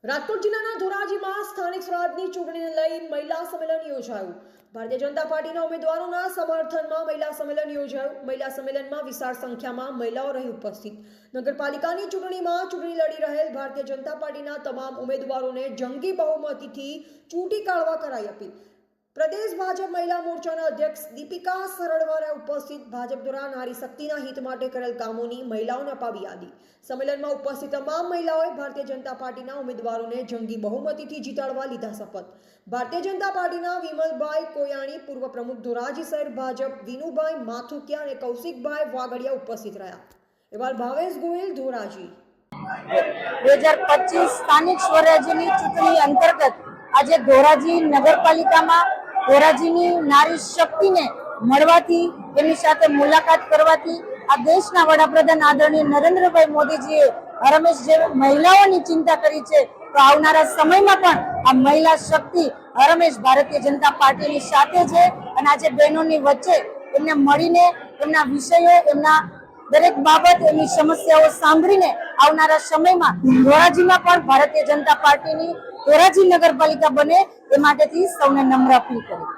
રાજકોટ જિલ્લાના ધોરાજીમાં સ્થાનિક સ્વરાજની ચૂંટણીને લઈ મહિલા સંમેલન યોજાયું। ભારતીય જનતા પાર્ટીના ઉમેદવારોના સમર્થનમાં મહિલા સંમેલન યોજાયું। મહિલા સંમેલનમાં વિશાળ સંખ્યામાં મહિલાઓ રહી ઉપસ્થિત। નગરપાલિકાની ચૂંટણીમાં ચૂંટણી લડી રહેલ ભારતીય જનતા પાર્ટીના તમામ ઉમેદવારોને જંગી બહુમતીથી ચૂંટી કાઢવા કરાઈ અપીલ। પ્રદેશ ભાજપ મહિલા મોરચાના અધ્યક્ષ દીપિકા સરળવારે ઉપસ્થિત ભાજપ દ્વારા નારી શક્તિના હિત માટે કરેલ કામોની મહિલાઓને અપાવી યાદી। સંમેલનમાં ઉપસ્થિત તમામ મહિલાઓએ ભારતીય જનતા પાર્ટીના ઉમેદવારોને જંગી બહુમતીથી જીતાડવા લીધા શપથ। ભારતીય જનતા પાર્ટીના વિમલભાઈ કોયાણી, પૂર્વ પ્રમુખ ધોરાજી શહેર ભાજપ વિનુભાઈ માથુકિયા અને કૌશિકભાઈ વાગડિયા ઉપસ્થિત રહ્યા। એવા ભાવેશ ગોહિલ, ધોરાજી। 2025 સ્થાનિક સ્વરાજ્યની ચૂંટણી અંતર્ગત આજે ધોરાજી નગરપાલિકામાં ધોરાજીની નારી શક્તિને મળવાથી, એની સાથે મુલાકાત કરવાથી આ દેશના વડાપ્રધાન આદરણીય નરેન્દ્રભાઈ મોદીજીએ હરમેશ જે મહિલાઓની ચિંતા કરી છે, તો આવનારા સમયમાં પણ આ મહિલા શક્તિ હરમેશ ભારતીય જનતા પાર્ટીની સાથે છે। અને આજે બહેનોની વચ્ચે એમને મળીને એમના વિષયો, એમના દરેક બાબત, એમની સમસ્યાઓ સાંભળીને આવનારા સમયમાં ધોરાજીમાં પણ ભારતીય જનતા પાર્ટીની ધોરાજી નગરપાલિકા બને એ માટેથી સૌને નમ્ર અપીલ કરી।